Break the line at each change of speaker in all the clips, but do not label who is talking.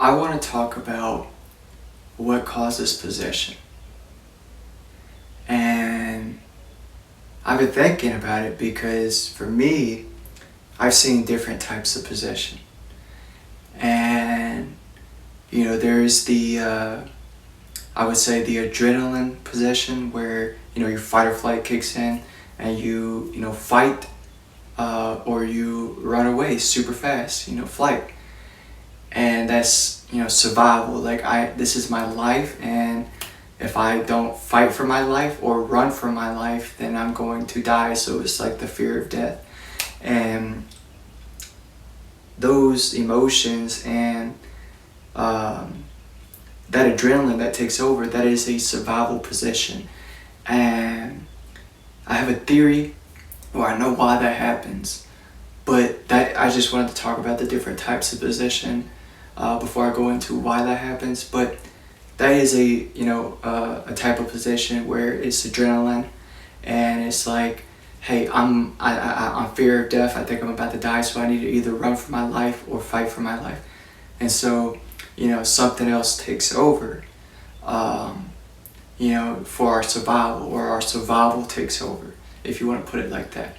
I want to talk about what causes possession. And I've been thinking about it because for me, I've seen different types of possession. And, there's I would say the adrenaline possession where, your fight or flight kicks in and you fight or you run away super fast, flight. And that's, survival. This is my life, and if I don't fight for my life or run for my life, then I'm going to die. So it's like the fear of death. And those emotions and that adrenaline that takes over, that is a survival position. And I have a theory, or I know why that happens, but that I just wanted to talk about the different types of possession before I go into why that happens. But that is a type of possession where it's adrenaline, and it's like, hey, I'm fear of death. I think I'm about to die, so I need to either run for my life or fight for my life. And so, something else takes over, for our survival, or our survival takes over, if you want to put it like that.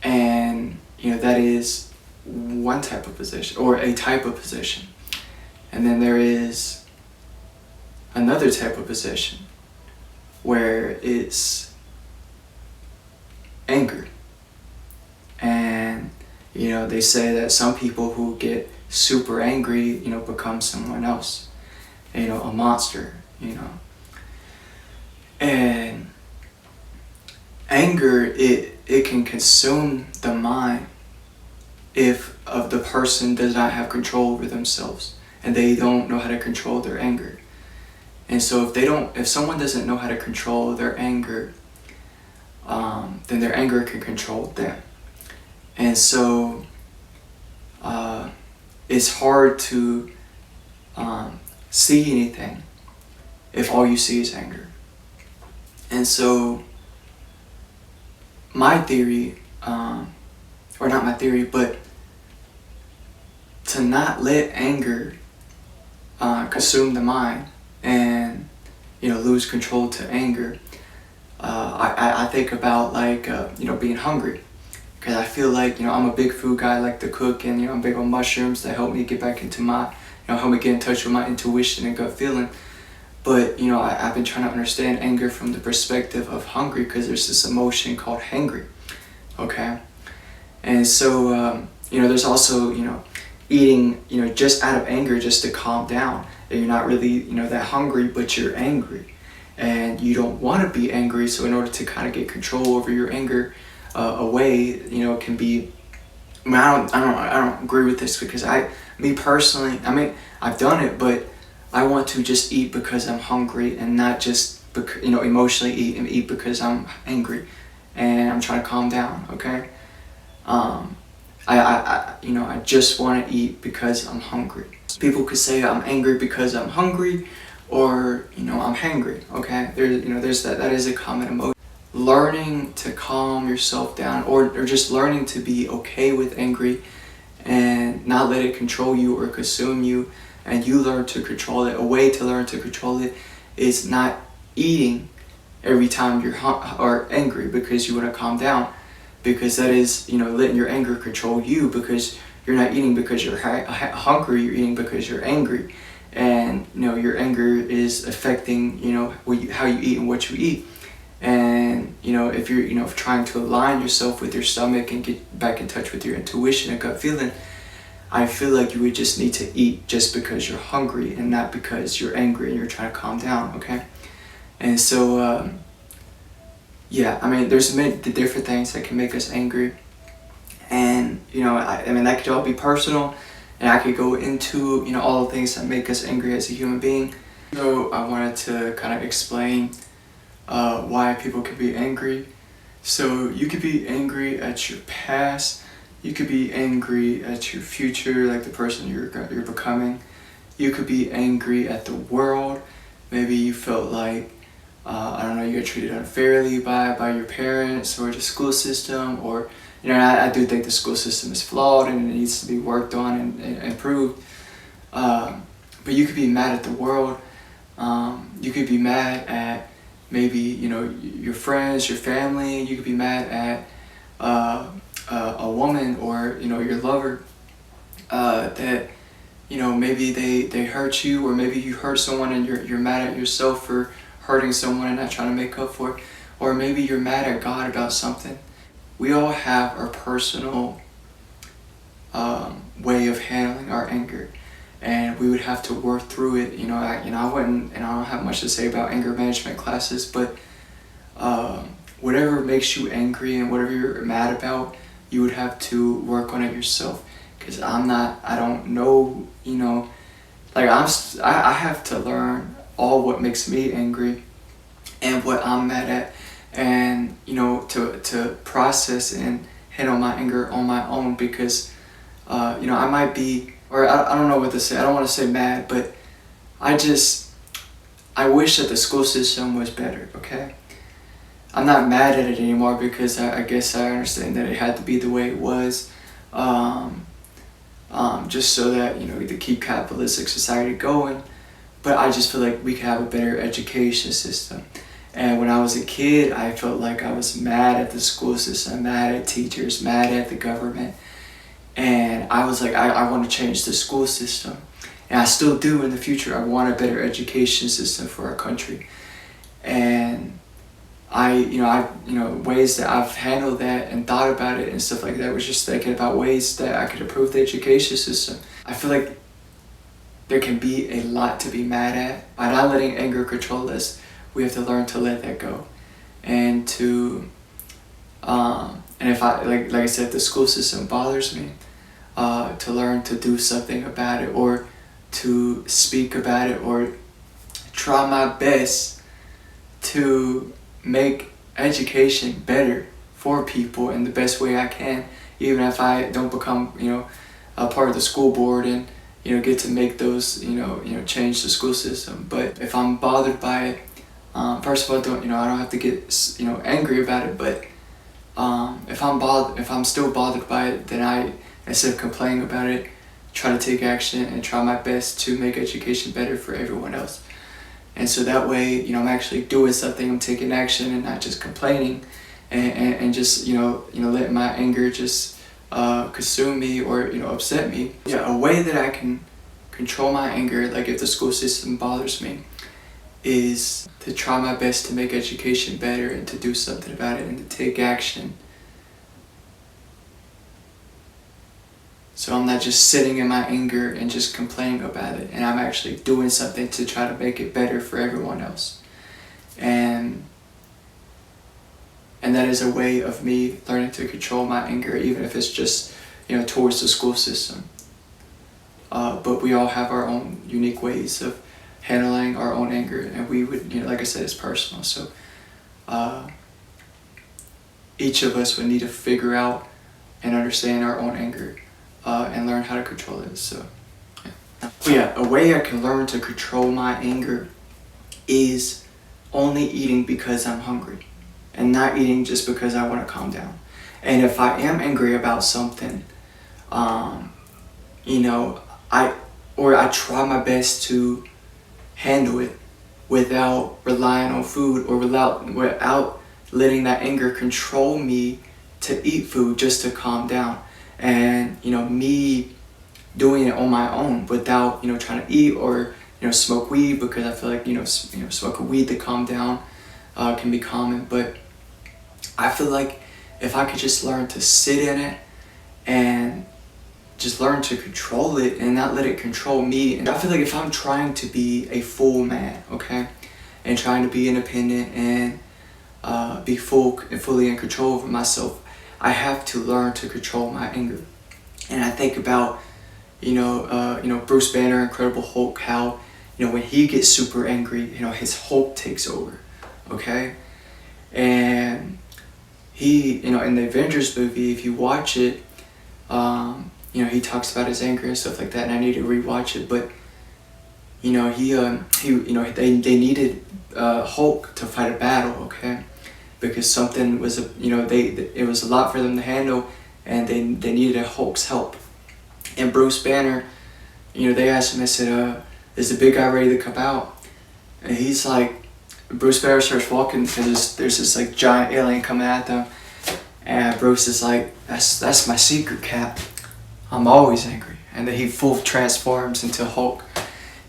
And, that is one type of position, or a type of position. And then there is another type of possession where it's anger. And they say that some people who get super angry become someone else, a monster. And anger, it can consume the mind if the person does not have control over themselves and they don't know how to control their anger. And so if someone doesn't know how to control their anger, then their anger can control them. And so it's hard to see anything if all you see is anger. And so my theory, or not my theory, but to not let anger consume the mind and lose control to anger. I think about being hungry, because I feel like I'm a big food guy. I like to cook, and I'm big on mushrooms that help me get back into my help me get in touch with my intuition and gut feeling. But I've been trying to understand anger from the perspective of hungry, because there's this emotion called hangry. Okay. And so there's also eating just out of anger, just to calm down. And you're not really that hungry, but you're angry, and you don't want to be angry. So in order to kind of get control over your anger away, it can be. I don't agree with this, because me personally, I've done it, but I want to just eat because I'm hungry, and not just emotionally eat, and eat because I'm angry and I'm trying to calm down. Okay. I just want to eat because I'm hungry. People could say I'm angry because I'm hungry, or I'm hangry. Okay, there's that is a common emotion. Learning to calm yourself down, or just learning to be okay with angry and not let it control you or consume you, and you learn to control it. A way to learn to control it is not eating every time you're or angry because you want to calm down, because that is letting your anger control you, because you're not eating because you're hungry, you're eating because you're angry. And your anger is affecting how you eat and what you eat. And if you're trying to align yourself with your stomach and get back in touch with your intuition and gut feeling, I feel like you would just need to eat just because you're hungry, and not because you're angry and you're trying to calm down. Okay. And so there's many different things that can make us angry. And that could all be personal, and I could go into all the things that make us angry as a human being. So I wanted to kind of explain why people could be angry. So you could be angry at your past. You could be angry at your future, like the person you're becoming. You could be angry at the world. Maybe you felt like you got treated unfairly by your parents or the school system, or I do think the school system is flawed and it needs to be worked on and improved. But you could be mad at the world. You could be mad at maybe, you know, your friends, your family. You could be mad at a woman, or, you know, your lover, that, you know, maybe they hurt you, or maybe you hurt someone and you're mad at yourself for hurting someone and not trying to make up for it. Or maybe you're mad at God about something. We all have our personal way of handling our anger, and we would have to work through it. I wouldn't, and I don't have much to say about anger management classes, but whatever makes you angry and whatever you're mad about, you would have to work on it yourself. Because I don't know, you know, like I have to learn all what makes me angry and what I'm mad at, and, you know, to process and handle my anger on my own. Because you know, I might be, or I don't know what to say, I don't want to say mad, but I wish that the school system was better, okay? I'm not mad at it anymore, because I guess I understand that it had to be the way it was, just so that, you know, to keep capitalistic society going. But I just feel like we could have a better education system. And when I was a kid, I felt like I was mad at the school system, mad at teachers, mad at the government. And I was like, I want to change the school system. And I still do in the future. I want a better education system for our country. And ways that I've handled that and thought about it and stuff like that was just thinking about ways that I could improve the education system. I feel like there can be a lot to be mad at. By not letting anger control us, we have to learn to let that go. And to, and if like I said, if the school system bothers me, to learn to do something about it, or to speak about it, or try my best to make education better for people in the best way I can, even if I don't become, you know, a part of the school board and, you know, get to make those, change the school system. But if I'm bothered by it, first of all, I don't have to get, angry about it. But if I'm still bothered by it, then I, instead of complaining about it, try to take action and try my best to make education better for everyone else. And so that way, I'm actually doing something, I'm taking action and not just complaining and just, letting my anger just consume me or, upset me. Yeah, a way that I can control my anger, like if the school system bothers me, is to try my best to make education better and to do something about it and to take action. So I'm not just sitting in my anger and just complaining about it, and I'm actually doing something to try to make it better for everyone else. And that is a way of me learning to control my anger, even if it's just, towards the school system. But we all have our own unique ways of handling our own anger, and we would, like I said, it's personal. So each of us would need to figure out and understand our own anger. And learn how to control it. So, a way I can learn to control my anger is only eating because I'm hungry, and not eating just because I want to calm down. And if I am angry about something, I try my best to handle it without relying on food or without letting that anger control me to eat food just to calm down. And me doing it on my own without trying to eat or smoke weed, because I feel like smoking weed to calm down can be common. But I feel like if I could just learn to sit in it and just learn to control it and not let it control me. And I feel like if I'm trying to be a full man, okay, and trying to be independent and be fully in control over myself, I have to learn to control my anger. And I think about, Bruce Banner, Incredible Hulk, how, when he gets super angry, his Hulk takes over, okay? And he, in the Avengers movie, if you watch it, he talks about his anger and stuff like that, and I need to rewatch it. But, they needed Hulk to fight a battle, okay? Because something was, it was a lot for them to handle, and they needed a Hulk's help. And Bruce Banner, they asked him, they said, is the big guy ready to come out, and he's like, Bruce Banner starts walking, and there's this like giant alien coming at them, and Bruce is like, that's my secret, Cap. I'm always angry, and then he full transforms into Hulk,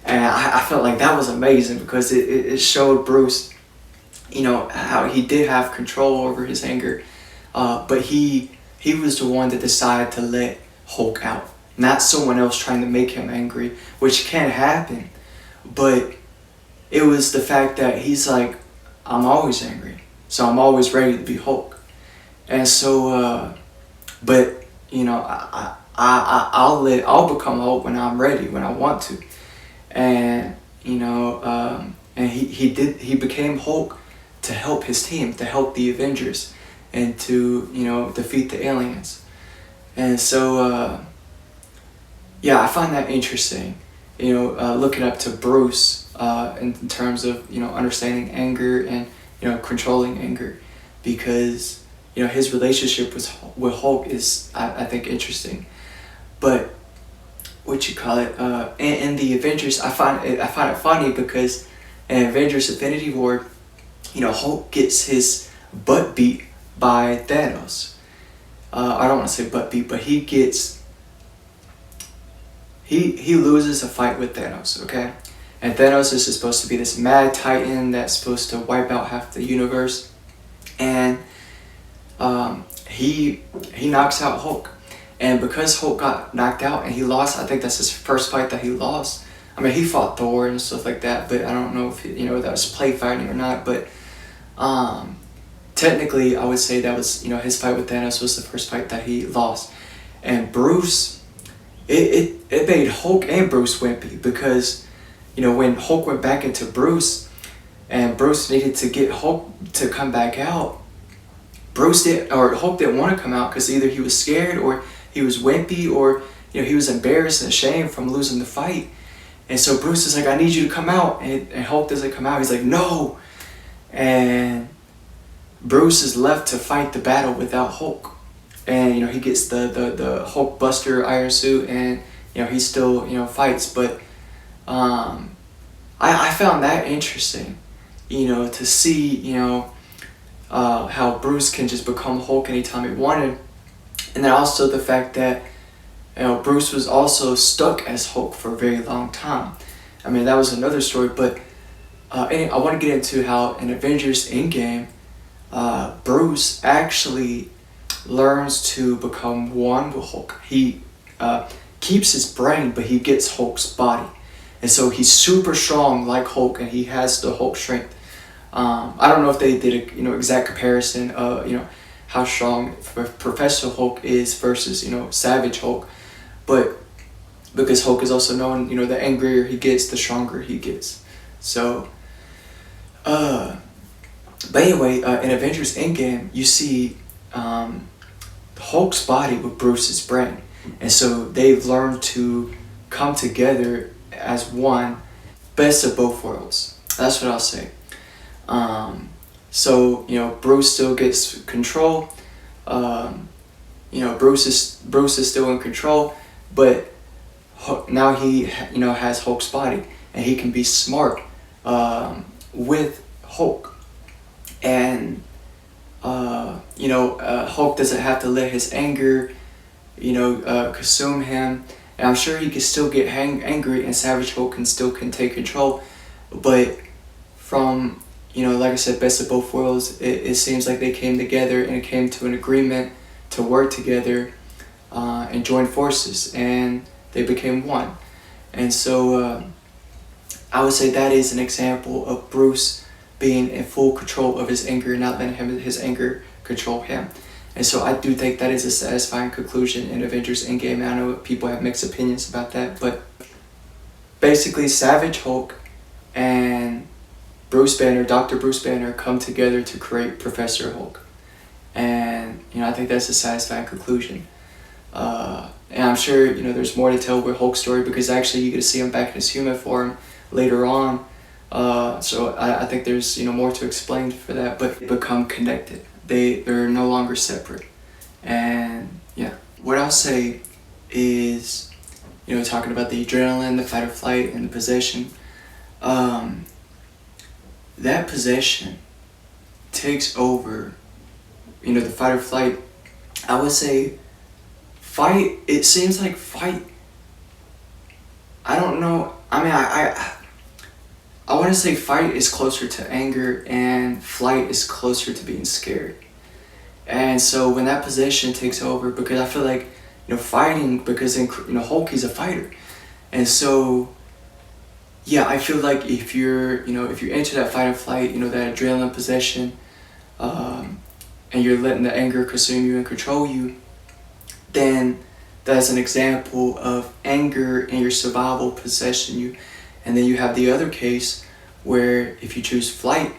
and I felt like that was amazing because it showed Bruce, you know, how he did have control over his anger, but he was the one that decided to let Hulk out, not someone else trying to make him angry, which can happen, but it was the fact that he's like, I'm always angry, so I'm always ready to be Hulk. And so, but you know, I'll become Hulk when I'm ready, when I want to, and you know, and he became Hulk to help his team, to help the Avengers, and to, you know, defeat the aliens. And so, yeah, I find that interesting. You know, looking up to Bruce in terms of, you know, understanding anger and, you know, controlling anger, because, you know, his relationship with Hulk is, I think, interesting. But what you call it? In the Avengers, I find it funny because in Avengers: Infinity War, you know, Hulk gets his butt beat by Thanos. I don't want to say butt beat, but he loses a fight with Thanos, okay? And Thanos is supposed to be this mad titan that's supposed to wipe out half the universe. And he knocks out Hulk. And because Hulk got knocked out and he lost, I think that's his first fight that he lost. I mean, he fought Thor and stuff like that, but I don't know if, you know, that was play fighting or not. But technically, I would say that was, you know, his fight with Thanos was the first fight that he lost. And Bruce, it made Hulk and Bruce wimpy because, you know, when Hulk went back into Bruce and Bruce needed to get Hulk to come back out, Hulk didn't want to come out because either he was scared or he was wimpy, or, you know, he was embarrassed and ashamed from losing the fight. And so Bruce is like, I need you to come out, and Hulk doesn't come out. He's like, no. And Bruce is left to fight the battle without Hulk. And, you know, he gets the Hulk Buster iron suit, and, you know, he still, you know, fights. But I found that interesting, you know, to see, you know, how Bruce can just become Hulk anytime he wanted. And then also the fact that, you know, Bruce was also stuck as Hulk for a very long time. I mean, that was another story, but I want to get into how in Avengers Endgame, Bruce actually learns to become one with Hulk. He keeps his brain, but he gets Hulk's body. And so he's super strong like Hulk, and he has the Hulk strength. I don't know if they did a, you know, exact comparison of, you know, how strong Professor Hulk is versus, you know, Savage Hulk, but because Hulk is also known, you know, the angrier he gets, the stronger he gets. So, but anyway, in Avengers Endgame, you see Hulk's body with Bruce's brain, and so they've learned to come together as one, best of both worlds. That's what I'll say. So, you know, Bruce still gets control. You know, Bruce is still in control, but now he, you know, has Hulk's body, and he can be smart with Hulk. And you know, Hulk doesn't have to let his anger, you know, consume him. And I'm sure he can still get angry, and Savage Hulk can take control, but from, you know, like I said, best of both worlds, it seems like they came together and came to an agreement to work together and join forces, and they became one. And so I would say that is an example of Bruce being in full control of his anger, not letting his anger control him. And so I do think that is a satisfying conclusion in Avengers Endgame. I know people have mixed opinions about that, but basically Savage Hulk and Bruce Banner, Dr. Bruce Banner, come together to create Professor Hulk. And, you know, I think that's a satisfying conclusion. And I'm sure, you know, there's more to tell with Hulk's story, because actually you get to see him back in his human form later on. So I think there's, you know, more to explain for that, but they become connected. They're no longer separate. And yeah, what I'll say is, talking about the adrenaline, the fight or flight, and the possession. That possession takes over, the fight or flight. I would say fight, it seems like fight, I don't know, I mean, I want to say fight is closer to anger and flight is closer to being scared. And so when that possession takes over, because I feel like, fighting, because Hulk, he's a fighter. And so, yeah, I feel like if you're into that fight or flight, that adrenaline possession, and you're letting the anger consume you and control you, then that's an example of anger and your survival possessing you. And then you have the other case where if you choose flight,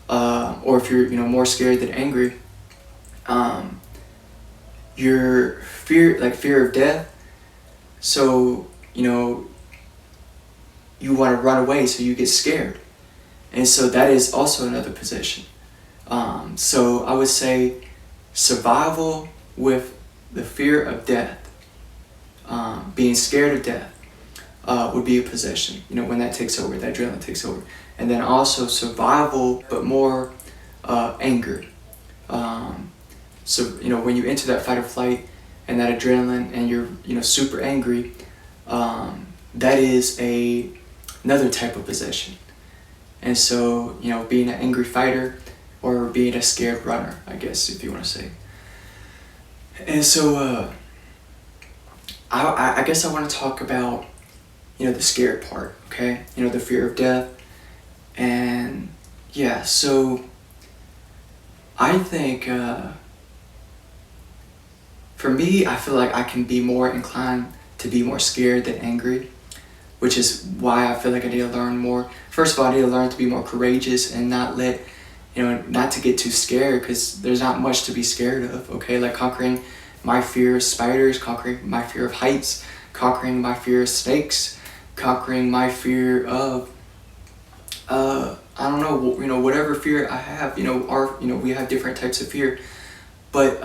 or if you're more scared than angry, your fear of death. So you want to run away, so you get scared, and so that is also another possession. So I would say survival with the fear of death, being scared of death, would be a possession, when that takes over, that adrenaline takes over. And then also survival, but more anger. So, when you enter that fight or flight and that adrenaline and you're, super angry, that is another type of possession. And so, being an angry fighter or being a scared runner, I guess, if you want to say. And so, I guess I want to talk about, the scared part, okay? The fear of death. And yeah, so I think, for me, I feel like I can be more inclined to be more scared than angry, which is why I feel like I need to learn more. First of all, I need to learn to be more courageous and not not to get too scared, because there's not much to be scared of, okay? Like conquering my fear of spiders, conquering my fear of heights, conquering my fear of snakes, conquering my fear of, I don't know, whatever fear I have, we have different types of fear. But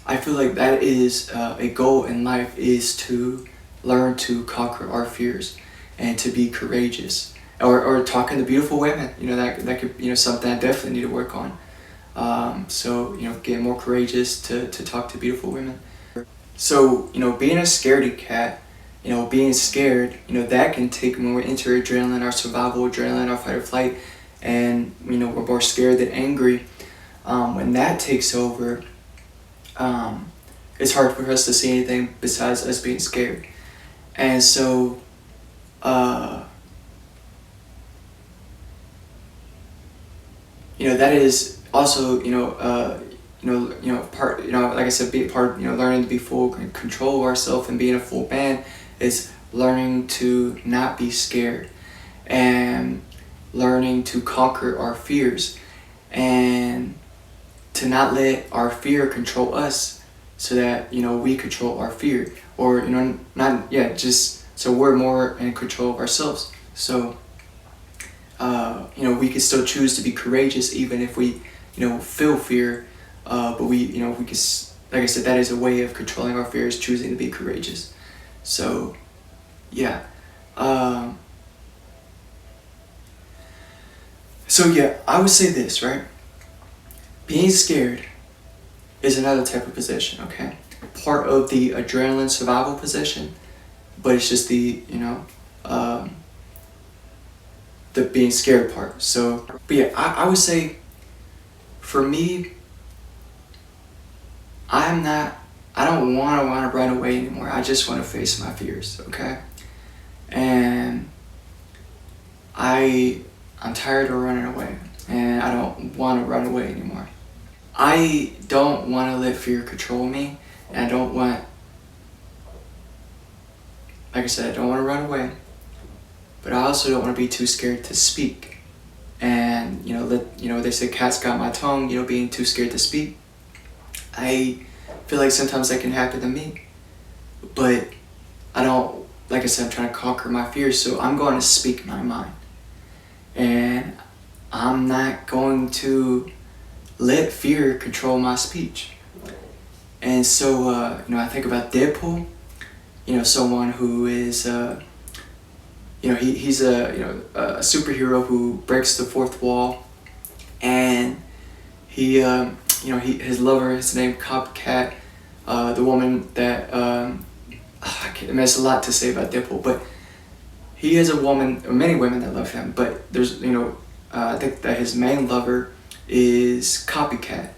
I feel like that is a goal in life, is to learn to conquer our fears and to be courageous. Or talking to beautiful women, that could, something I definitely need to work on. So, getting more courageous to talk to beautiful women. So, being a scaredy cat, being scared, that can take, when we're into adrenaline, our survival adrenaline, our fight or flight, and, we're more scared than angry. When that takes over, it's hard for us to see anything besides us being scared. And so, that is also, part, like I said, be part, learning to be full control of ourselves and being a full man is learning to not be scared and learning to conquer our fears and to not let our fear control us, so that, we control our fear, or, just so we're more in control of ourselves. So, we can still choose to be courageous even if we, feel fear, but we can, like I said, that is a way of controlling our fears, choosing to be courageous. So, yeah. I would say this, right? Being scared is another type of possession, okay? Part of the adrenaline survival possession, but it's just the being scared part. So, but yeah, I would say, for me, I don't want to run away anymore. I just want to face my fears, okay? And I'm tired of running away, and I don't want to run away anymore. I don't want to let fear control me, and I don't want, like I said, I don't want to run away, but I also don't want to be too scared to speak. And, they say cats got my tongue, being too scared to speak. I feel like sometimes that can happen to me, but I don't, like I said, I'm trying to conquer my fears, so I'm going to speak my mind. And I'm not going to let fear control my speech. And so, I think about Deadpool, someone who is he's a superhero who breaks the fourth wall, and his lover is named Copycat, the woman that there's a lot to say about Deadpool, but he has a woman, or many women that love him, but there's I think that his main lover is Copycat,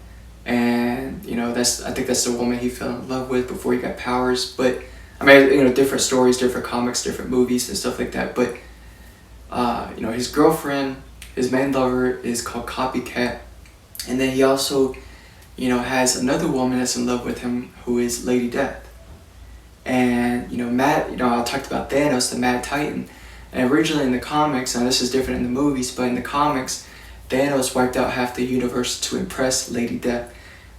and I think that's the woman he fell in love with before he got powers. But I mean, different stories, different comics, different movies and stuff like that. But his girlfriend, his main lover, is called Copycat, and then he also has another woman that's in love with him who is Lady Death. And I talked about Thanos, the Mad Titan, and originally in the comics, and this is different in the movies, but in the comics, Thanos wiped out half the universe to impress Lady Death,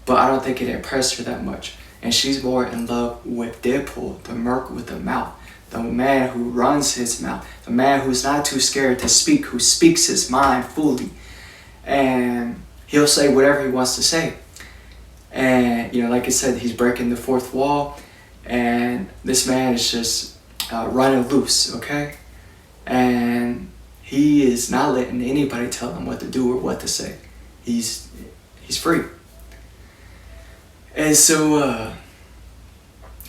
but I don't think it impressed her that much, and she's more in love with Deadpool, the merc with the mouth, the man who runs his mouth, the man who's not too scared to speak, who speaks his mind fully, and he'll say whatever he wants to say. And like I said, he's breaking the fourth wall, and this man is just running loose, okay? And he is not letting anybody tell him what to do or what to say. He's free. And so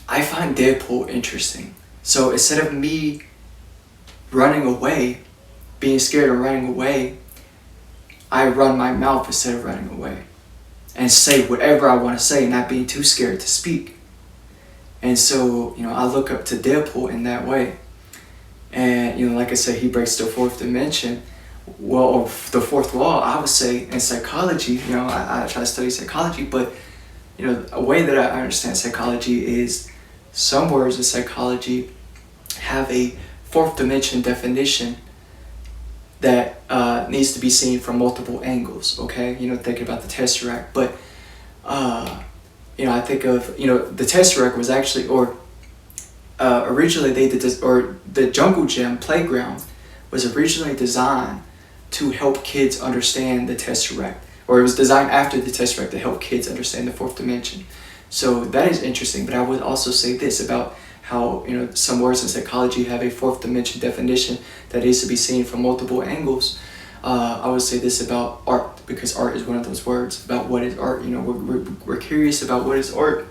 I find Deadpool interesting. So instead of me running away, being scared of running away, I run my mouth instead of running away, and say whatever I want to say, not being too scared to speak. And so, I look up to Deadpool in that way. And, like I said, he breaks the fourth dimension. Well, or the fourth wall, I would say, in psychology. I try to study psychology, but, a way that I understand psychology is some words in psychology have a fourth dimension definition that needs to be seen from multiple angles, okay? Thinking about the Tesseract. But, I think of, the Tesseract was actually, originally they did this, or the Jungle Gym playground was originally designed to help kids understand the Tesseract, or it was designed after the Tesseract to help kids understand the fourth dimension. So that is interesting, but I would also say this about how some words in psychology have a fourth dimension definition that needs to be seen from multiple angles. I would say this about art, because art is one of those words about what is art. We're curious about what is art,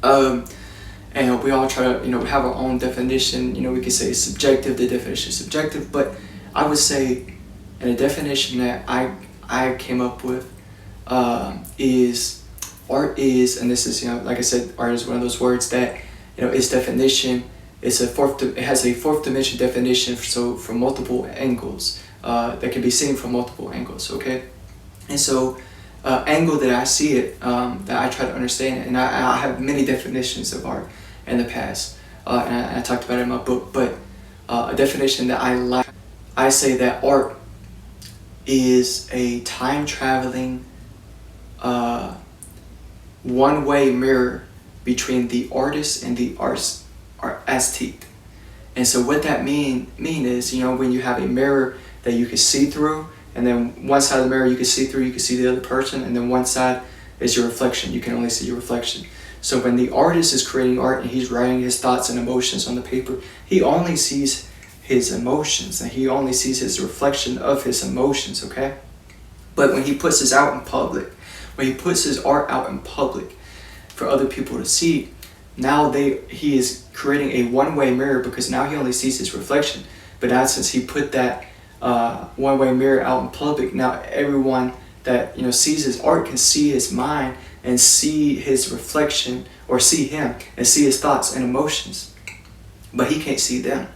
and we all try to have our own definition. We could say it's subjective. The definition is subjective, but I would say, and a definition that I came up with is art is, and this is like I said, art is one of those words that its definition is it has a fourth dimension definition, so from multiple angles. That can be seen from multiple angles, okay? And so, angle that I see it, that I try to understand it, and I have many definitions of art in the past, and I talked about it in my book, but a definition that I like, I say that art is a time-traveling, one-way mirror between the artist and the aesthete. And so what that mean is, when you have a mirror that you can see through, and then one side of the mirror you can see through, you can see the other person, and then one side is your reflection, you can only see your reflection. So when the artist is creating art and he's writing his thoughts and emotions on the paper, he only sees his emotions, and he only sees his reflection of his emotions, okay? But when he puts this out in public, when he puts his art out in public for other people to see, now he is creating a one-way mirror, because now he only sees his reflection. But now since he put that one-way mirror out in public, now everyone that sees his art can see his mind and see his reflection, or see him and see his thoughts and emotions, but he can't see them.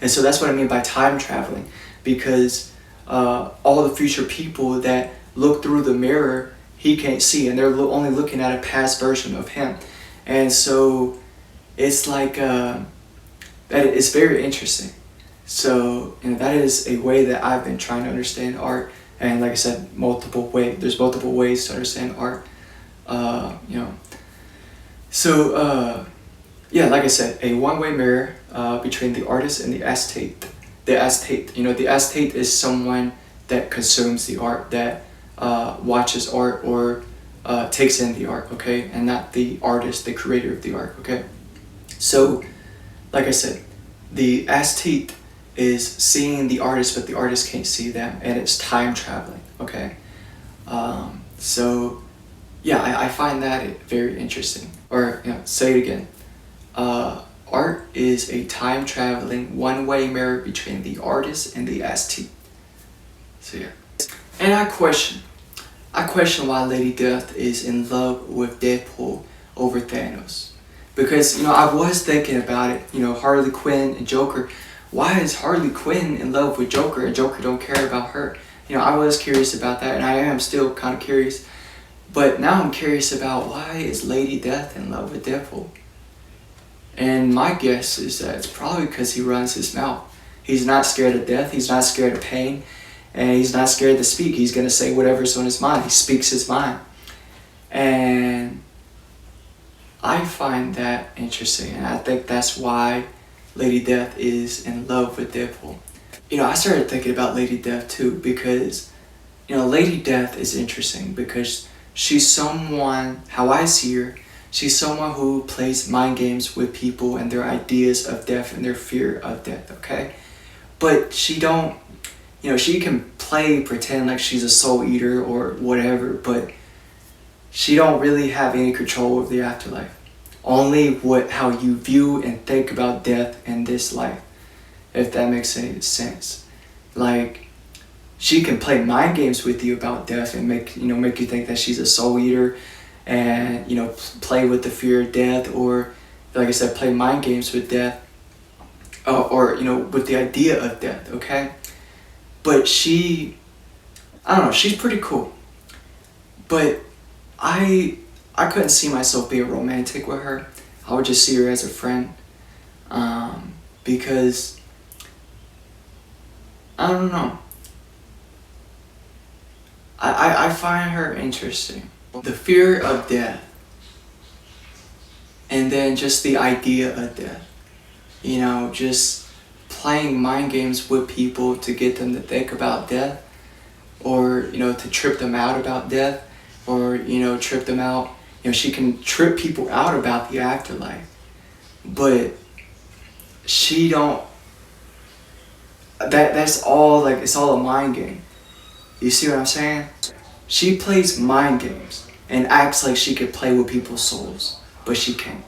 And so that's what I mean by time traveling, because all the future people that look through the mirror, he can't see, and they're only looking at a past version of him. And so it's like that it's very interesting. So that is a way that I've been trying to understand art. And like I said, there's multiple ways to understand art. So like I said, a one-way mirror between the artist and the aesthete. The aesthete is someone that consumes the art, that watches art, or takes in the art, okay, and not the artist, the creator of the art, okay. So like I said, the aesthete is seeing the artist, but the artist can't see them, and it's time traveling. Okay, so yeah, I find that very interesting. Or say it again. Art is a time traveling one-way mirror between the artist and the aesthete. So yeah, and I question why Lady Death is in love with Deadpool over Thanos. Because, I was thinking about it, Harley Quinn and Joker. Why is Harley Quinn in love with Joker and Joker don't care about her? I was curious about that, and I am still kind of curious. But now I'm curious about why is Lady Death in love with Deadpool? And my guess is that it's probably because he runs his mouth. He's not scared of death, he's not scared of pain, and he's not scared to speak. He's going to say whatever's on his mind. He speaks his mind. And I find that interesting, and I think that's why Lady Death is in love with Deadpool. I started thinking about Lady Death too because, Lady Death is interesting because she's someone, how I see her, she's someone who plays mind games with people and their ideas of death and their fear of death, okay? But she don't, she can pretend like she's a soul eater or whatever, but she don't really have any control over the afterlife. Only how you view and think about death in this life, if that makes any sense. Like, she can play mind games with you about death and make you think that she's a soul eater and, play with the fear of death, or, like I said, play mind games with death, or, with the idea of death, okay? But I don't know, she's pretty cool. But I couldn't see myself being romantic with her. I would just see her as a friend. Because, I don't know. I find her interesting. The fear of death. And then just the idea of death. Just playing mind games with people to get them to think about death. Or, to trip them out about death. Or, trip them out. She can trip people out about the afterlife. But she don't. That's all, like, it's all a mind game. You see what I'm saying? She plays mind games and acts like she could play with people's souls, but she can't.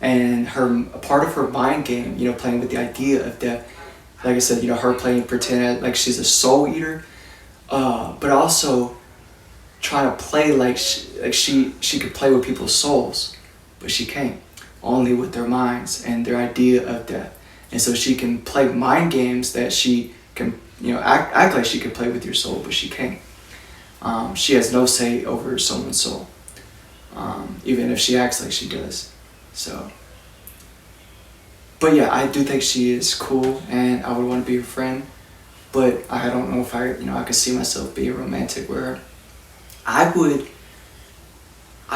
And a part of her mind game, playing with the idea of death, like I said, her playing pretend like she's a soul eater, but also trying to play like she could play with people's souls, but she can't. Only with their minds and their idea of death. And so she can play mind games that she can, act like she could play with your soul, but she can't. She has no say over someone's soul, even if she acts like she does. So, but yeah, I do think she is cool, and I would want to be her friend. But I don't know if I could see myself being romantic with her. I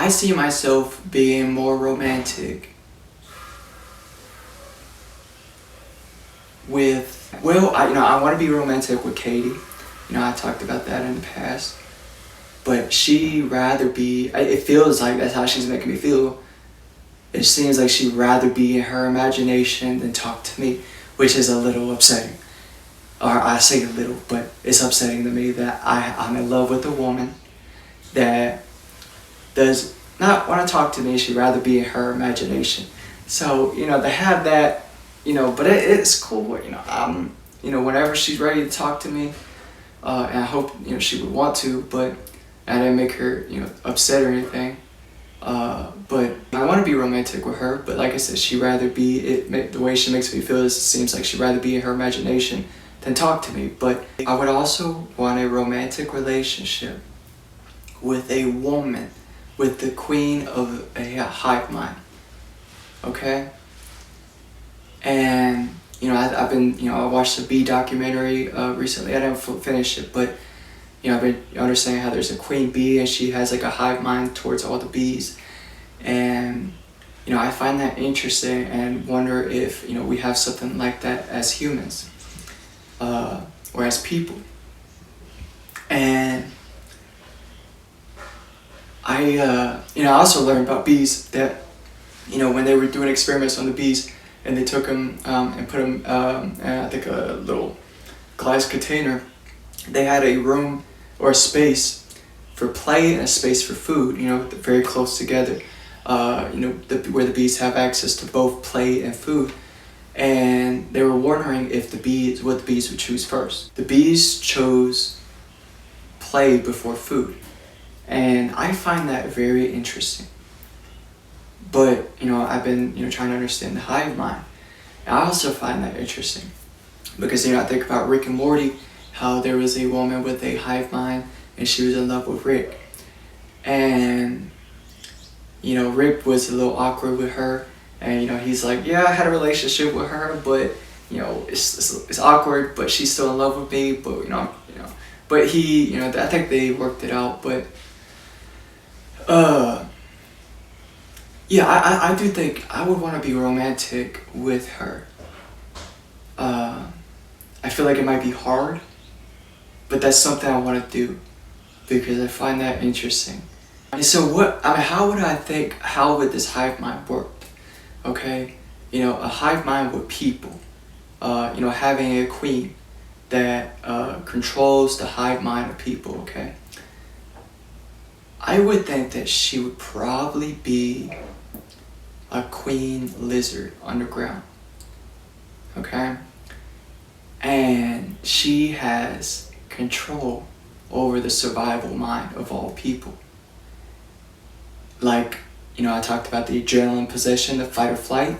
see myself being more romantic with, I want to be romantic with Katie. I talked about that in the past. But she rather be, it feels like that's how she's making me feel. It seems like she'd rather be in her imagination than talk to me, which is a little upsetting. Or I say a little, but it's upsetting to me that I'm in love with a woman that does not want to talk to me. She'd rather be in her imagination. So, to have that, but it's cool. Whenever she's ready to talk to me, and I hope, she would want to, but I didn't make her, upset or anything. But I want to be romantic with her, but like I said, she'd rather be, the way she makes me feel is, it seems like she'd rather be in her imagination than talk to me. But I would also want a romantic relationship with a woman, with the queen of a hive mind. Okay? And, I've been, I watched the bee documentary recently. I didn't finish it, but, I've been understanding how there's a queen bee and she has like a hive mind towards all the bees. And, I find that interesting and wonder if, we have something like that as humans, or as people. And I also learned about bees that, when they were doing experiments on the bees, and they took him and put him in, I think, a little glass container. They had a room or a space for play and a space for food, very close together. Where the bees have access to both play and food. And they were wondering if what the bees would choose first. The bees chose play before food. And I find that very interesting. But, I've been, trying to understand the hive mind. And I also find that interesting. Because, I think about Rick and Morty, how there was a woman with a hive mind and she was in love with Rick. And, Rick was a little awkward with her. And, he's like, yeah, I had a relationship with her, but, it's awkward, but she's still in love with me, but, but he, I think they worked it out, but, yeah, I do think I would want to be romantic with her. I feel like it might be hard, but that's something I want to do because I find that interesting. And so how would this hive mind work? Okay, a hive mind with people, having a queen that controls the hive mind of people, okay? I would think that she would probably be a queen lizard underground, okay? And she has control over the survival mind of all people. Like, I talked about the adrenaline possession, the fight or flight,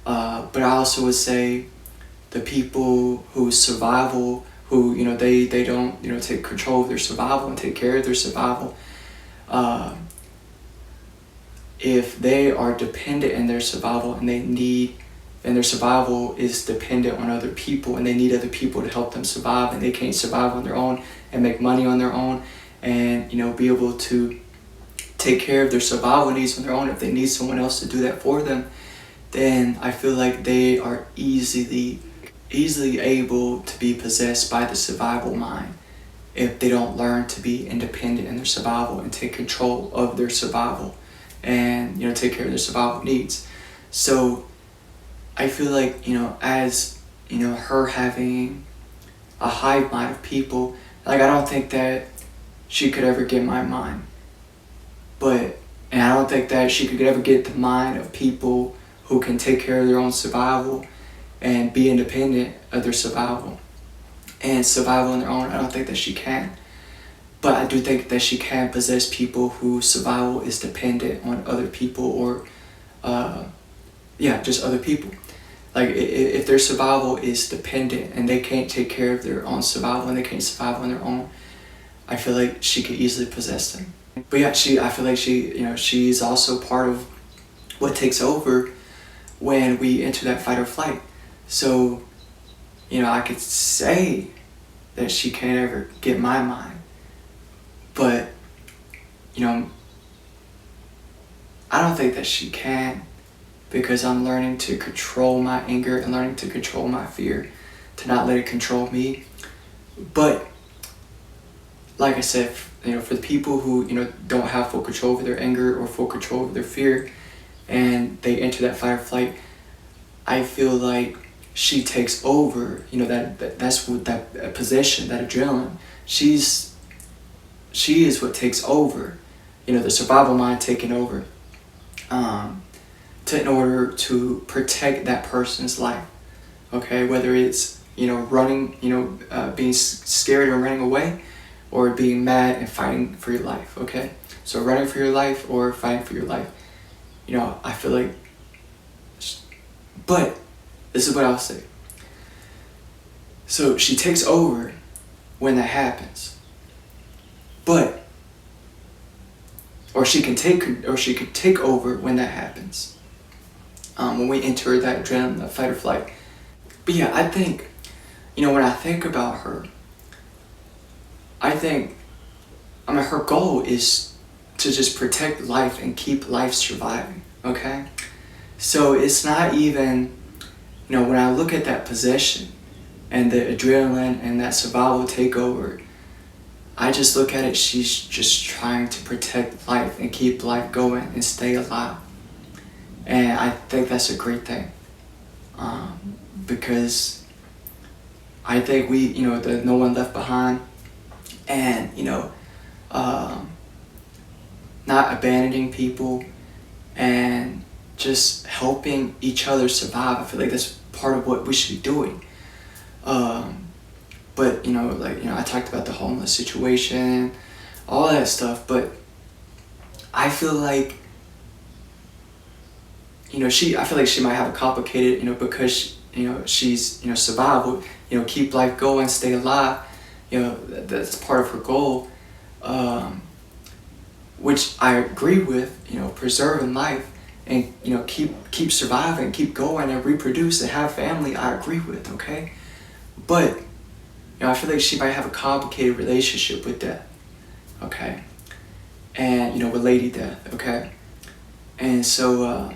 but I also would say the people whose survival, who, they don't, take control of their survival and take care of their survival, if they are dependent in their survival and their survival is dependent on other people and they need other people to help them survive and they can't survive on their own and make money on their own and, be able to take care of their survival needs on their own, if they need someone else to do that for them, then I feel like they are easily able to be possessed by the survival mind if they don't learn to be independent in their survival and take control of their survival and, take care of their survival needs. So I feel like, as, her having a hive mind of people, like I don't think that she could ever get my mind. And I don't think that she could ever get the mind of people who can take care of their own survival and be independent of their survival and survival on their own. I don't think that she can. But I do think that she can possess people whose survival is dependent on other people or, just other people. Like if their survival is dependent and they can't take care of their own survival and they can't survive on their own, I feel like she could easily possess them. But yeah, I feel like she's also part of what takes over when we enter that fight or flight. So, I could say that she can't ever get my mind, but, I don't think that she can because I'm learning to control my anger and learning to control my fear, to not let it control me. But, like I said, for the people who, don't have full control over their anger or full control over their fear and they enter that fight or flight, I feel like she takes over, that's what that possession, that adrenaline, she is what takes over, the survival mind taking over, in order to protect that person's life, okay? Whether it's, running, being scared and running away, or being mad and fighting for your life, okay? So running for your life or fighting for your life, I feel like, but this is what I'll say. So she takes over when that happens, or she could take over when that happens, when we enter that adrenaline, that fight or flight. But yeah, I think, when I think about her, her goal is to just protect life and keep life surviving, okay? So it's not even, when I look at that possession and the adrenaline and that survival takeover, I just look at it, she's just trying to protect life and keep life going and stay alive. And I think that's a great thing. because I think the No One Left Behind, and not abandoning people and just helping each other survive. I feel like that's part of what we should be doing. But I talked about the homeless situation, all that stuff, but I feel like I feel like she might have a complicated, because she's survival, keep life going, stay alive, that's part of her goal, which I agree with, preserving life and keep surviving, keep going and reproduce and have family. I agree with, okay, but I feel like she might have a complicated relationship with death, okay, and with Lady Death, okay, and so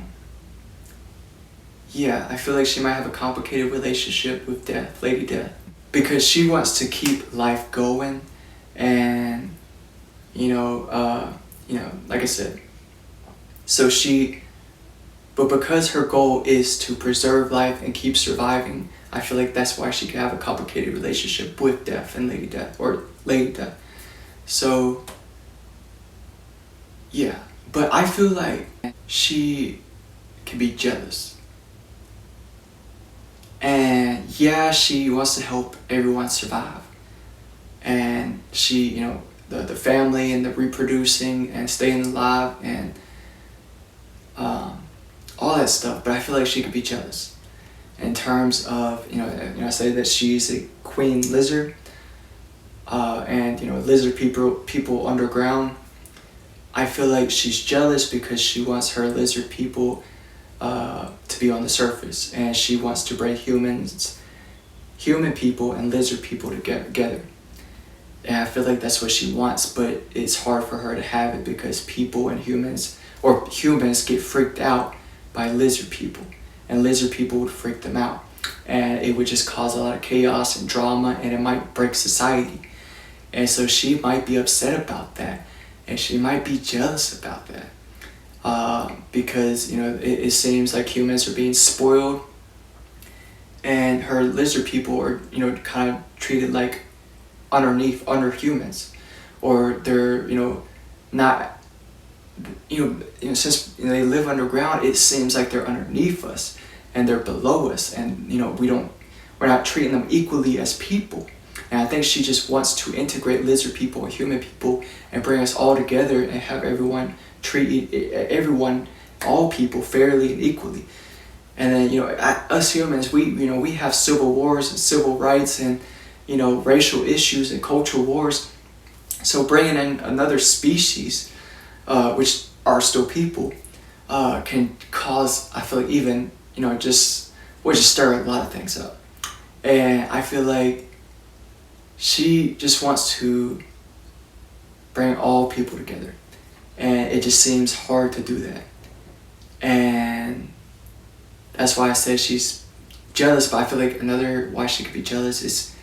yeah, I feel like she might have a complicated relationship with death, Lady Death, because she wants to keep life going, and like I said, but because her goal is to preserve life and keep surviving, I feel like that's why she could have a complicated relationship with death and Lady Death, or Lady Death. So yeah, but I feel like she can be jealous. And yeah, she wants to help everyone survive. And she, the family and the reproducing and staying alive and all that stuff. But I feel like she could be jealous in terms of, I say that she's a queen lizard, and lizard people underground. I feel like she's jealous because she wants her lizard people to be on the surface, and she wants to bring human people and lizard people together. And I feel like that's what she wants, but it's hard for her to have it because people and humans get freaked out by lizard people, and lizard people would freak them out, and it would just cause a lot of chaos and drama, and it might break society. And so she might be upset about that, and she might be jealous about that. Because it seems like humans are being spoiled, and her lizard people are kind of treated like under humans, or they're not since they live underground, it seems like they're underneath us and they're below us, and we're not treating them equally as people. And I think she just wants to integrate lizard people and human people and bring us all together and have everyone treat all people fairly and equally. And then us humans, we have civil wars and civil rights and racial issues and cultural wars. So bringing in another species, which are still people, can cause, I feel like, even just stir a lot of things up. And I feel like she just wants to bring all people together, and it just seems hard to do that. And that's why I said she's jealous. But I feel like another why she could be jealous is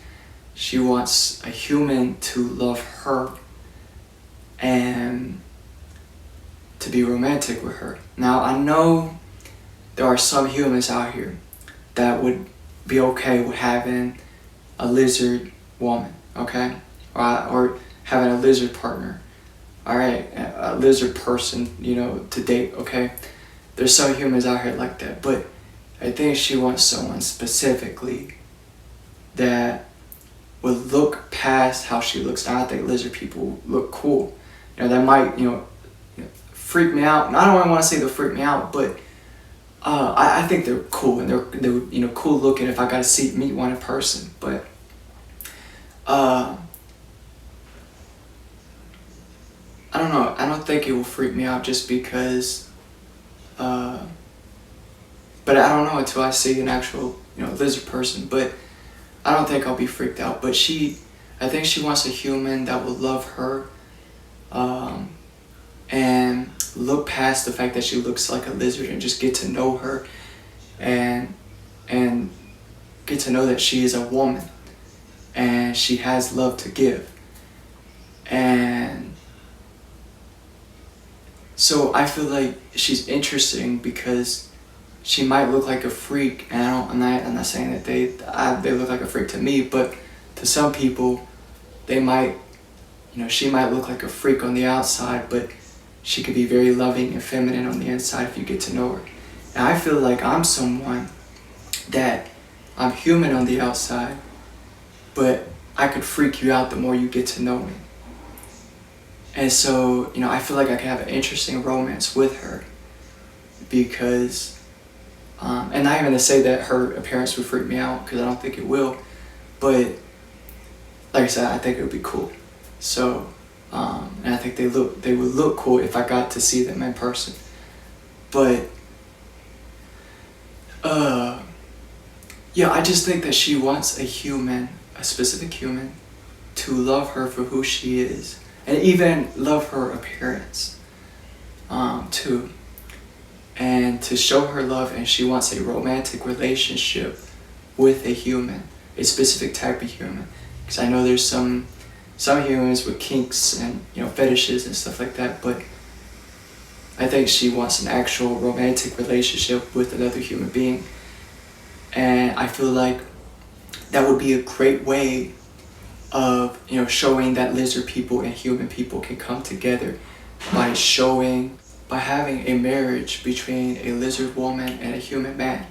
she wants a human to love her and to be romantic with her. Now, I know there are some humans out here that would be okay with having a lizard woman, okay? Or having a lizard partner, all right? A lizard person, to date, okay? There's some humans out here like that, but I think she wants someone specifically that would look past how she looks. Now, I think lizard people look cool. That might, freak me out. And I don't want to say they'll freak me out, but I think they're cool, and they're cool looking if I got to meet one in person. But I don't know. I don't think it will freak me out just because. But I don't know until I see an actual lizard person. But I don't think I'll be freaked out. But I think she wants a human that will love her, and look past the fact that she looks like a lizard and just get to know her, and get to know that she is a woman and she has love to give. And so I feel like she's interesting because she might look like a freak, and I'm not saying that they look like a freak to me, but to some people, they might, she might look like a freak on the outside, but she could be very loving and feminine on the inside if you get to know her. And I feel like I'm someone that I'm human on the outside, but I could freak you out the more you get to know me. And so, I feel like I could have an interesting romance with her because, and not even to say that her appearance would freak me out, because I don't think it will, but like I said, I think it would be cool. So, and I think they would look cool if I got to see them in person. But, yeah, I just think that she wants a specific human, to love her for who she is, and even love her appearance, too. And to show her love, and she wants a romantic relationship with a human, a specific type of human. Because I know there's some humans with kinks and fetishes and stuff like that, but I think she wants an actual romantic relationship with another human being. And I feel like that would be a great way of showing that lizard people and human people can come together by having a marriage between a lizard woman and a human man,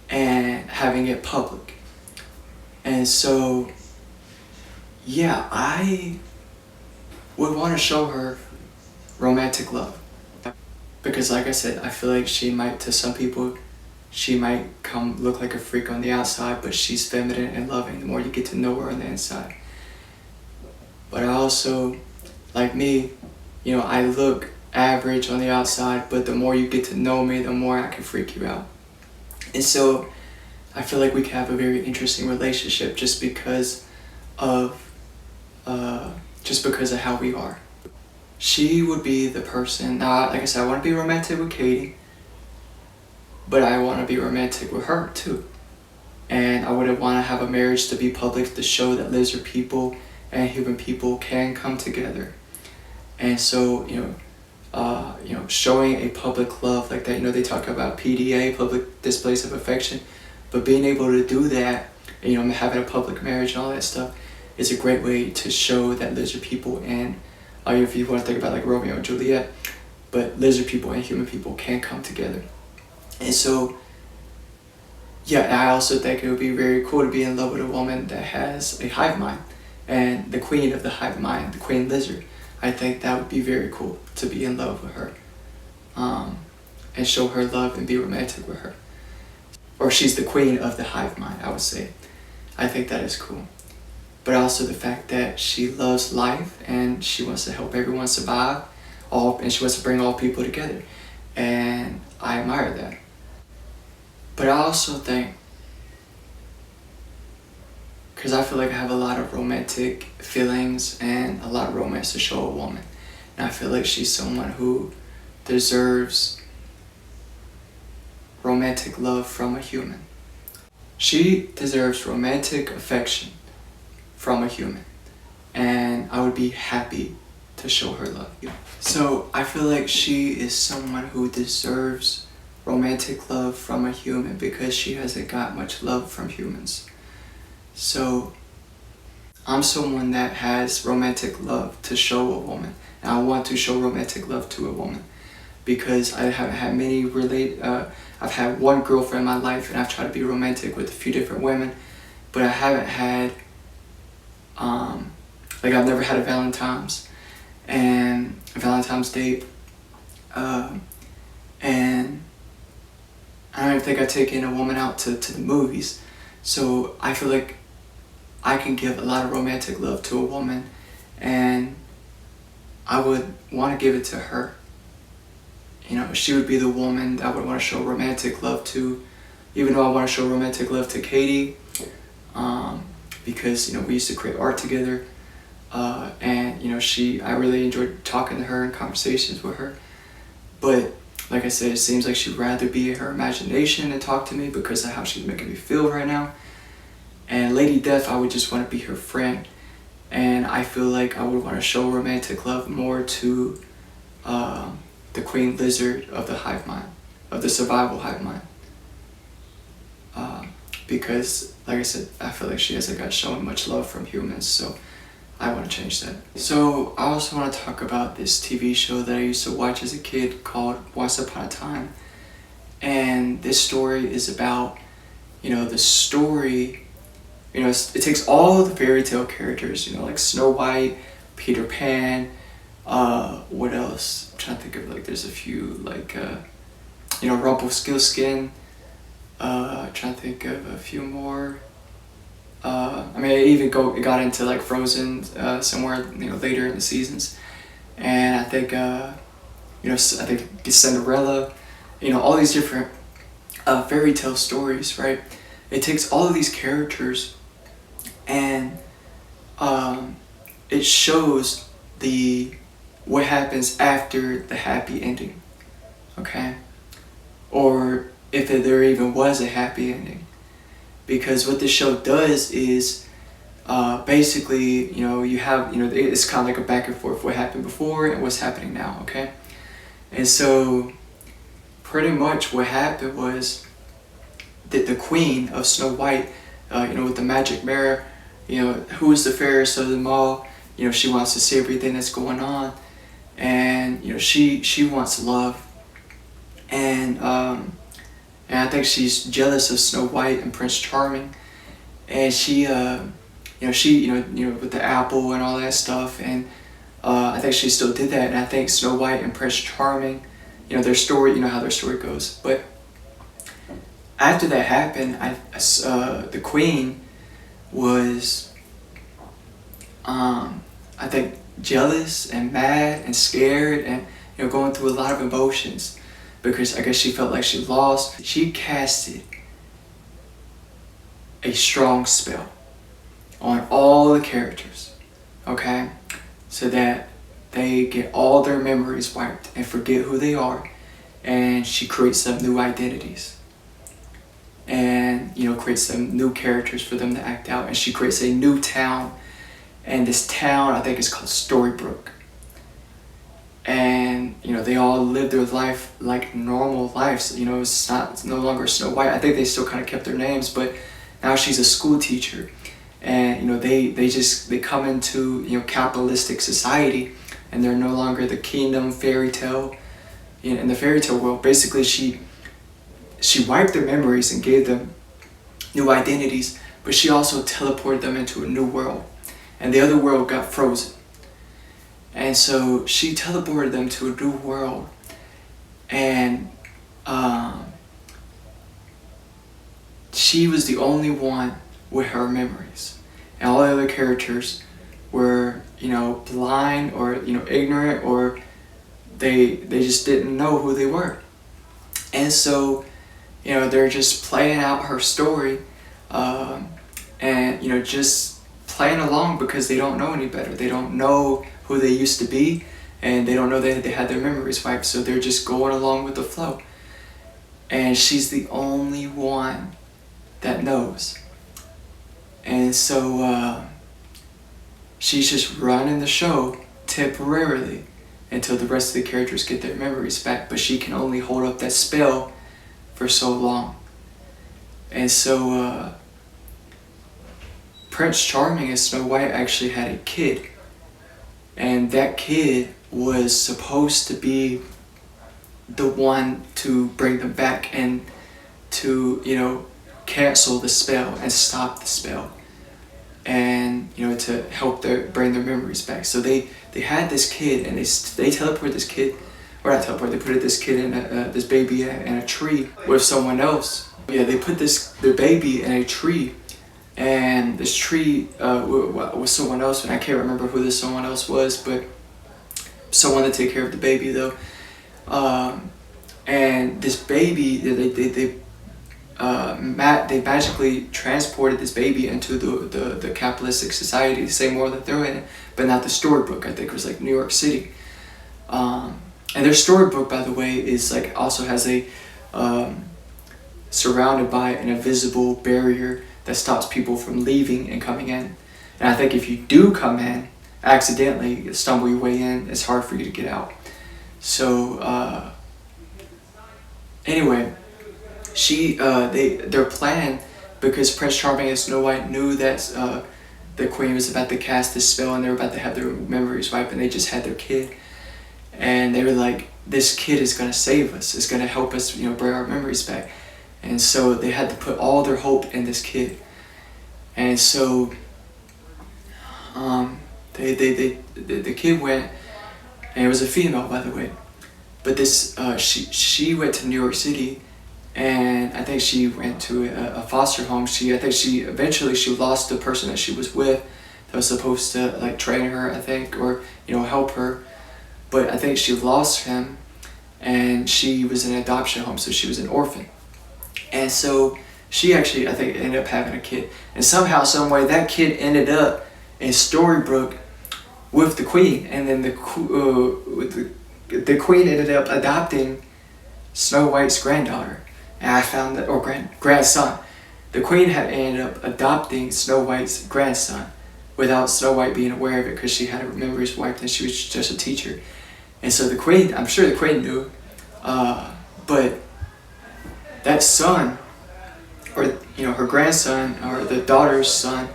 and having it public. And so, yeah, I would want to show her romantic love. Because like I said, I feel like to some people, she might look like a freak on the outside, but she's feminine and loving the more you get to know her on the inside. But I also, like me, I look average on the outside, but the more you get to know me, the more I can freak you out. And so I feel like we can have a very interesting relationship just because of how we are. She would be the person, like I said, I want to be romantic with Katie, but I want to be romantic with her too. And I wouldn't want to have a marriage to be public, to show that lizard people and human people can come together. And so, showing a public love like that, they talk about PDA, public displays of affection, but being able to do that, and, having a public marriage and all that stuff is a great way to show that lizard people and, if you want to think about like Romeo and Juliet, but lizard people and human people can come together. And so, yeah, I also think it would be very cool to be in love with a woman that has a hive mind, and the queen of the hive mind, the queen lizard. I think that would be very cool to be in love with her, and show her love and be romantic with her. Or she's the queen of the hive mind, I would say. I think that is cool. But also the fact that she loves life and she wants to help everyone survive, and she wants to bring all people together. And I admire that. But I also think, because I feel like I have a lot of romantic feelings and a lot of romance to show a woman. And I feel like she's someone who deserves romantic love from a human. She deserves romantic affection from a human. And I would be happy to show her love. So I feel like she is someone who deserves romantic love from a human because she hasn't got much love from humans. So I'm someone that has romantic love to show a woman, and I want to show romantic love to a woman because I haven't had I've had one girlfriend in my life, and I've tried to be romantic with a few different women, but I haven't had I've never had a Valentine's date, and I don't even think I've taken a woman out to the movies. So I feel like I can give a lot of romantic love to a woman, and I would want to give it to her. She would be the woman that I would want to show romantic love to, even though I want to show romantic love to Katie, because we used to create art together, and I really enjoyed talking to her and conversations with her. But like I said, it seems like she'd rather be in her imagination and talk to me because of how she's making me feel right now. And Lady Death, I would just want to be her friend. And I feel like I would want to show romantic love more to the Queen Lizard of the hive mind, of the survival hive mind. Because, like I said, I feel like she hasn't got shown much love from humans, so I want to change that. So I also want to talk about this TV show that I used to watch as a kid called Once Upon a Time. And this story is about, the story, it takes all the fairy tale characters, like Snow White, Peter Pan, what else? I'm trying to think of, there's a few, Rumpelstiltskin, trying to think of a few more. It even got into Frozen somewhere later in the seasons, and I think I think Cinderella, all these different fairy tale stories, right? It takes all of these characters, and it shows what happens after the happy ending, okay, or if there even was a happy ending. Because what this show does is basically, you have, it's kind of like a back and forth, what happened before and what's happening now, okay? And so pretty much what happened was that the queen of Snow White, with the magic mirror, who is the fairest of them all, she wants to see everything that's going on, and, she wants love, and I think she's jealous of Snow White and Prince Charming, and she with the apple and all that stuff, and I think she still did that, and I think Snow White and Prince Charming, their story, how their story goes. But after that happened, the queen was, I think, jealous and mad and scared, and going through a lot of emotions, because I guess she felt like she lost. She casted a strong spell on all the characters, okay? So that they get all their memories wiped and forget who they are, and she creates them new identities. And, creates them new characters for them to act out, and she creates a new town, and this town, I think, is called Storybrooke. And they all live their life like normal lives. It's no longer Snow White. I think they still kind of kept their names, but now she's a school teacher, and they come into capitalistic society, and they're no longer the kingdom fairy tale. In the fairy tale world, basically she wiped their memories and gave them new identities, but she also teleported them into a new world, and the other world got frozen. And so she teleported them to a new world, and she was the only one with her memories, and all the other characters were blind or ignorant, or they just didn't know who they were. And so they're just playing out her story, and just playing along, because they don't know any better. They don't know who they used to be, and they don't know that they had their memories wiped, so they're just going along with the flow. And she's the only one that knows. And so she's just running the show temporarily until the rest of the characters get their memories back, but she can only hold up that spell for so long. And so Prince Charming and Snow White actually had a kid, and that kid was supposed to be the one to bring them back and to cancel the spell and stop the spell, and to help bring their memories back. So they had this kid, and they teleported this kid, or not teleport, they put this kid in this baby in a tree with someone else. Yeah, they put their baby in a tree, and this tree was someone else, and I can't remember who this someone else was, but someone to take care of the baby though. And this baby, they magically transported this baby into the capitalistic society, the same world that they're in, but not the Storybrooke. I think it was New York City. And their Storybrooke, by the way, is also has a surrounded by an invisible barrier that stops people from leaving and coming in. And I think if you do come in, accidentally stumble your way in, it's hard for you to get out. So Anyway, their plan, because Prince Charming and Snow White knew that the queen was about to cast this spell and they were about to have their memories wiped, and they just had their kid, and they were like, this kid is gonna save us. It's gonna help us, bring our memories back. And so they had to put all their hope in this kid. And so, the kid went, and it was a female, by the way. But this, she went to New York City, and I think she went to a foster home. I think she eventually lost the person that she was with, that was supposed to like train her, I think, or help her. But I think she lost him, and she was in an adoption home, so she was an orphan. And so she actually, I think, ended up having a kid. And somehow, some way, that kid ended up in Storybrooke with the queen. And then the queen ended up adopting Snow White's granddaughter. And I found that, or grandson. The queen had ended up adopting Snow White's grandson without Snow White being aware of it, because she had her memories wiped and she was just a teacher. And so the queen, I'm sure the queen knew, but that son, or her grandson, or the daughter's son,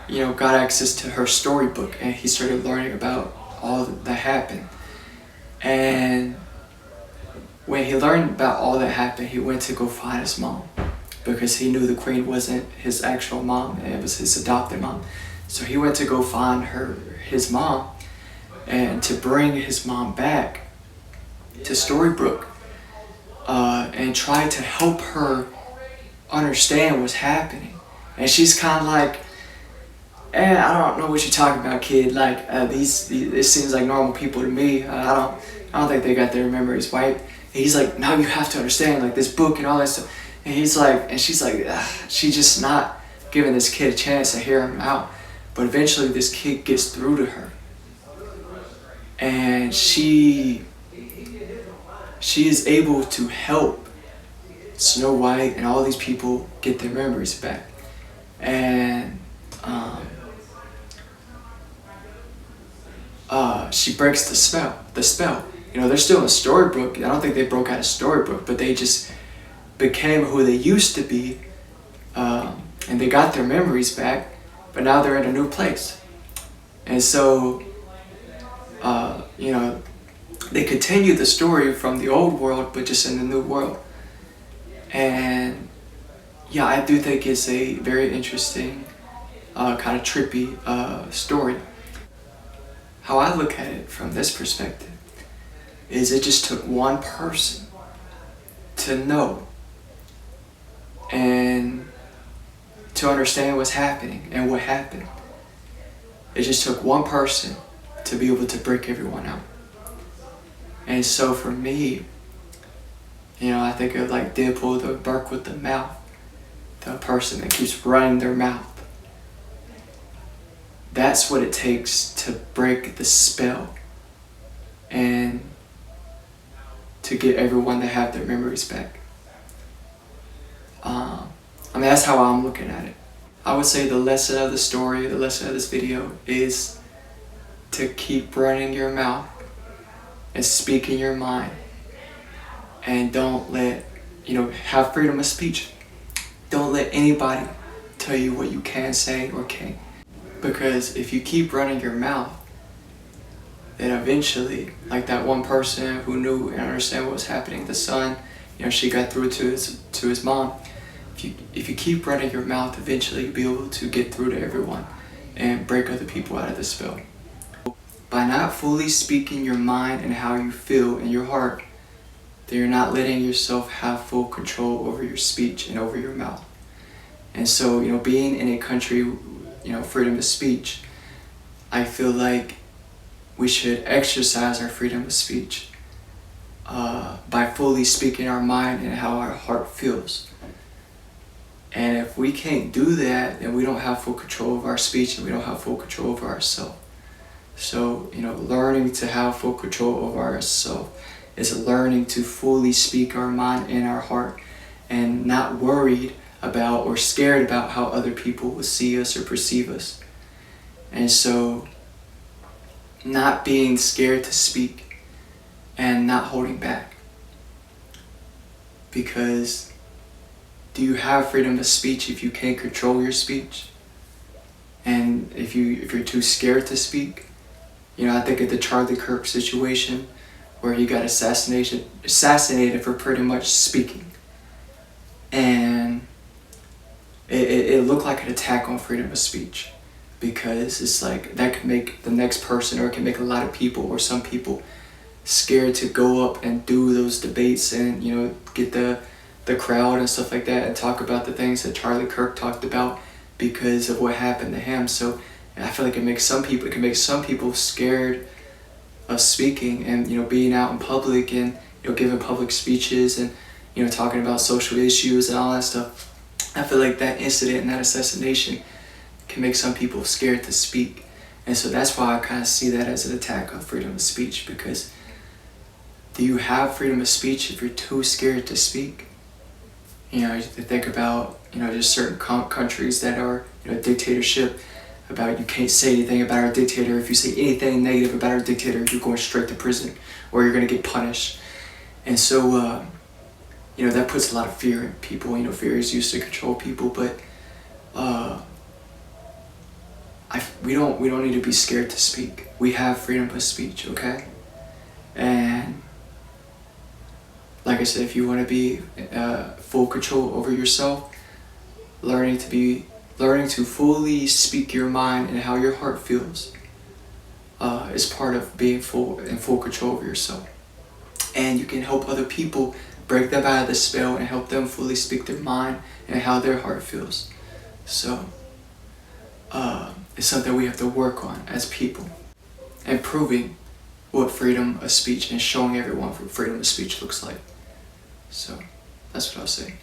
got access to her storybook, and he started learning about all that happened. And when he learned about all that happened, he went to go find his mom, because he knew the queen wasn't his actual mom, and it was his adopted mom. So he went to go find his mom, and to bring his mom back to Storybrooke, and try to help her understand what's happening. And she's kind of like, I don't know what you're talking about, kid. Like, it seems like normal people to me. I don't think they got their memories wiped. And he's like, no, you have to understand, like, this book and all that stuff. And he's like, and she's like, she's just not giving this kid a chance to hear him out. But eventually this kid gets through to her, and she is able to help Snow White and all these people get their memories back. And she breaks the spell. They're still in Storybrooke. I don't think they broke out of Storybrooke, but they just became who they used to be, and they got their memories back, but now they're in a new place. And so, they continue the story from the old world, but just in the new world. And yeah, I do think it's a very interesting, kind of trippy story. How I look at it from this perspective is, it just took one person to know and to understand what's happening and what happened. It just took one person to be able to break everyone out. And so for me, I think of like Deadpool, the bark with the mouth, the person that keeps running their mouth. That's what it takes to break the spell and to get everyone to have their memories back. That's how I'm looking at it. I would say the lesson of the story, the lesson of this video, is to keep running your mouth and speaking your mind, and don't let, have freedom of speech. Don't let anybody tell you what you can say or can't. Because if you keep running your mouth, then eventually, like that one person who knew and understood what was happening, the son, she got through to his mom. If you keep running your mouth, eventually you'll be able to get through to everyone and break other people out of the spell. By not fully speaking your mind and how you feel in your heart, then you're not letting yourself have full control over your speech and over your mouth. And so, being in a country, freedom of speech, I feel like we should exercise our freedom of speech by fully speaking our mind and how our heart feels. And if we can't do that, then we don't have full control of our speech, and we don't have full control over ourselves. So, learning to have full control over ourselves is learning to fully speak our mind and our heart, and not worried about or scared about how other people will see us or perceive us. And so, not being scared to speak and not holding back. because do you have freedom of speech if you can't control your speech? And if you're too scared to speak? You know, I think of the Charlie Kirk situation where he got assassinated for pretty much speaking. And it looked like an attack on freedom of speech, because it's like that could make the next person, or it can make a lot of people or some people scared to go up and do those debates and, you know, get the crowd and stuff like that and talk about the things that Charlie Kirk talked about because of what happened to him. So I feel like it can make some people scared of speaking and, you know, being out in public and, you know, giving public speeches and, you know, talking about social issues and all that stuff. I feel like that incident and that assassination can make some people scared to speak. And so that's why I kind of see that as an attack on freedom of speech, because do you have freedom of speech if you're too scared to speak? You know, you think about, you know, just certain countries that are, you know, dictatorship, about you can't say anything about our dictator. If you say anything negative about our dictator, you're going straight to prison or you're going to get punished. And so, you know, that puts a lot of fear in people. You know, fear is used to control people, but we don't need to be scared to speak. We have freedom of speech, okay? And like I said, if you want to be full control over yourself, learning to fully speak your mind and how your heart feels is part of being in full control over yourself. And you can help other people break them out of the spell and help them fully speak their mind and how their heart feels. So it's something we have to work on as people, and proving what freedom of speech and showing everyone what freedom of speech looks like. So that's what I'll say.